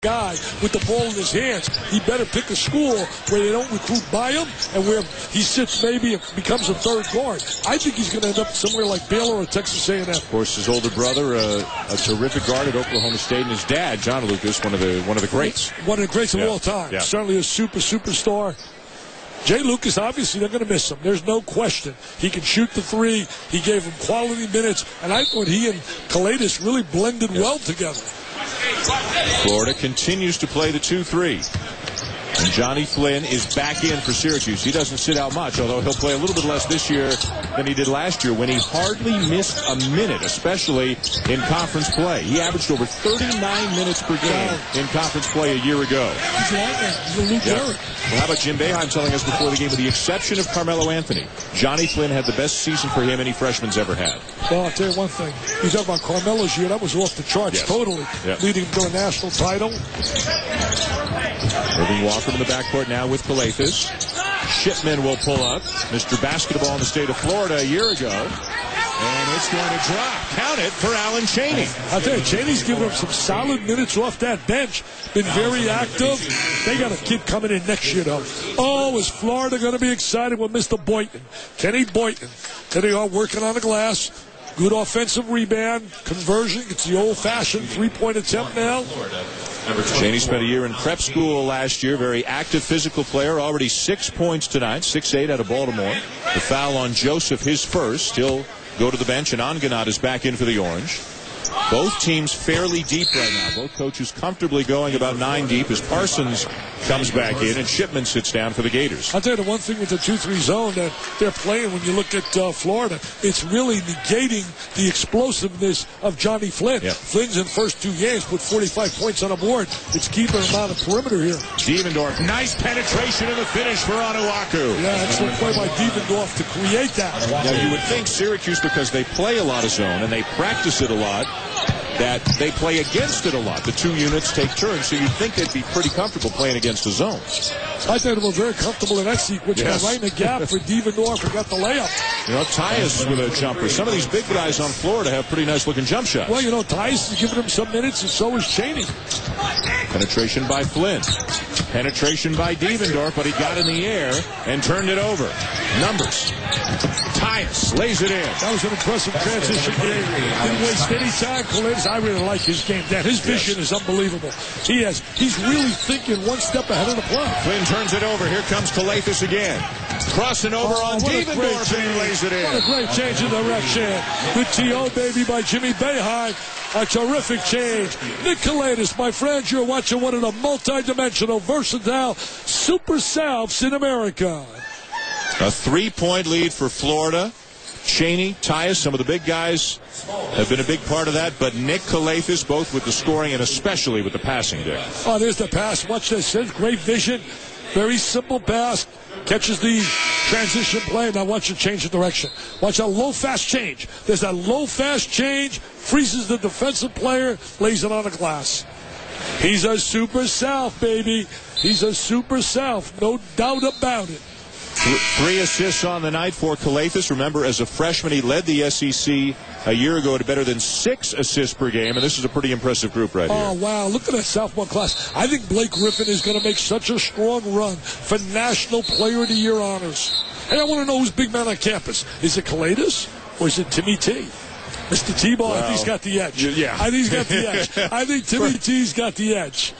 guy with the ball in his hands. He better pick a school where they don't recruit by him and where he sits maybe and becomes a third guard. I think he's going to end up somewhere like Baylor or Texas A&M. Of course, his older brother, a terrific guard at Oklahoma State, and his dad, John Lucas, one of the greats. One of the greats of all time. Yeah. Certainly a superstar. Jay Lucas, obviously, they're going to miss him. There's no question. He can shoot the three. He gave him quality minutes, and I thought he and Kalaidis really blended well together. Florida continues to play the 2-3. And Johnny Flynn is back in for Syracuse. He doesn't sit out much, although he'll play a little bit less this year than he did last year when he hardly missed a minute, especially in conference play. He averaged over 39 minutes per game in conference play a year ago. He's like that. He's a Luke Garrett. Well, how about Jim Boeheim telling us before the game, with the exception of Carmelo Anthony, Johnny Flynn had the best season for him any freshman's ever had. Well, I'll tell you one thing. You talk about Carmelo's year. That was off the charts totally, leading to a national title. Irving Walker in the backcourt now with Kalaithis. Shipman will pull up. Mr. Basketball in the state of Florida a year ago. And it's going to drop. Count it for Alan Chaney. I'll tell you, Chaney's given him some solid minutes off that bench. Been very active. They got a kid coming in next year, though. Oh, is Florida going to be excited with Mr. Boynton? Kenny Boynton. There they are working on the glass. Good offensive rebound. Conversion. It's the old-fashioned three-point attempt now. Chaney spent a year in prep school last year. Very active physical player. Already 6 points tonight. 6-8 out of Baltimore. The foul on Joseph, his first. He'll go to the bench, and Anganat is back in for the Orange. Both teams fairly deep right now. Both coaches comfortably going about 9 deep as Parsons comes back in and Shipman sits down for the Gators. I'll tell you the one thing with the 2-3 zone that they're playing when you look at Florida, it's really negating the explosiveness of Johnny Flynn. Yep. Flynn's in the first 2 games put 45 points on the board. It's keeping him out of perimeter here. Dievendorf, nice penetration in the finish for Onuaku. Yeah, excellent play by Dievendorf to create that. Now, you would think Syracuse, because they play a lot of zone and they practice it a lot, that they play against it a lot. The two units take turns, so you'd think they'd be pretty comfortable playing against the zone. I thought they were very comfortable in that sequence. Right in the gap for Dievendorf and got the layup. You know, Tyus with a jumper. Some of these big guys on Florida have pretty nice-looking jump shots. Well, you know, Tyus is giving him some minutes, and so is Chaney. Penetration by Flynn. Penetration by Dievendorf, but he got in the air and turned it over. Numbers. Tyus lays it in. That was an impressive transition game. Didn't waste any time. Kalaidis, I really like his game. His vision is unbelievable. He's really thinking one step ahead of the play. Flynn turns it over. Here comes Kalaithis again. Crossing over on Dievendorf, and he lays it in. What a great change in direction. Good T.O., baby, by Jimmy Boeheim. A terrific change. Nick Kalaidis, my friends, you're watching one of the multi-dimensional, versatile super Souths in America. A 3-point lead for Florida. Chaney, Tyus, some of the big guys have been a big part of that, but Nick Kalaithis, both with the scoring and especially with the passing there. Oh, there's the pass. Watch this. Great vision. Very simple pass. Catches the transition play. Now watch it change the direction. Watch a low, fast change. There's that low, fast change. Freezes the defensive player. Lays it on the glass. He's a super South, baby. He's a super South. No doubt about it. 3 assists on the night for Kalaithis. Remember, as a freshman, he led the SEC a year ago at better than 6 assists per game, and this is a pretty impressive group right here. Oh, wow. Look at that sophomore class. I think Blake Griffin is going to make such a strong run for National Player of the Year honors. Hey, I want to know who's big man on campus. Is it Kalaidis or is it Timmy T? Mr. T-Ball, I think he's got the edge. Yeah. I think he's got the edge. I think Timmy T's got the edge.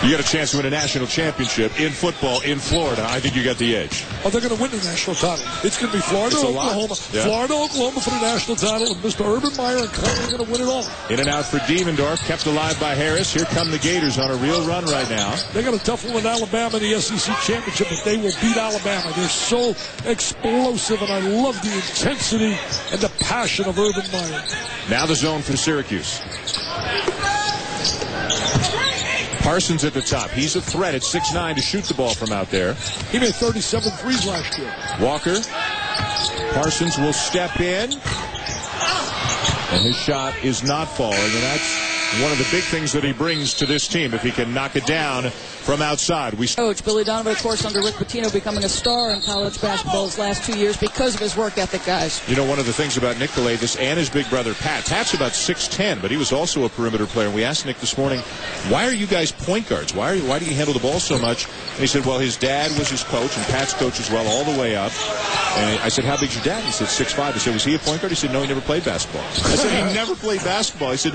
You got a chance to win a national championship in football in Florida. I think you got the edge. Oh, they're going to win the national title. It's going to be Florida, Oklahoma. Yeah. Florida, Oklahoma for the national title, and Mr. Urban Meyer and Clemson are going to win it all. In and out for Dievendorf, kept alive by Harris. Here come the Gators on a real run right now. They got a tough one with Alabama in the SEC championship, but they will beat Alabama. They're so explosive, and I love the intensity and the passion of Urban Meyer. Now the zone for Syracuse. Parsons at the top. He's a threat at 6'9" to shoot the ball from out there. He made 37 threes last year. Walker. Parsons will step in. And his shot is not falling. And that's one of the big things that he brings to this team if he can knock it down from outside. Coach Billy Donovan, of course, under Rick Pitino, becoming a star in college basketball his last 2 years because of his work ethic, guys. You know, one of the things about Nick Galatis and his big brother Pat, Pat's about 6'10", but he was also a perimeter player. And we asked Nick this morning, why are you guys point guards? Why do you handle the ball so much? And he said, well, his dad was his coach, and Pat's coach as well, all the way up. And I said, how big's your dad? He said, 6'5". I said, was he a point guard? He said, no, he never played basketball. I said, he never played basketball. I said,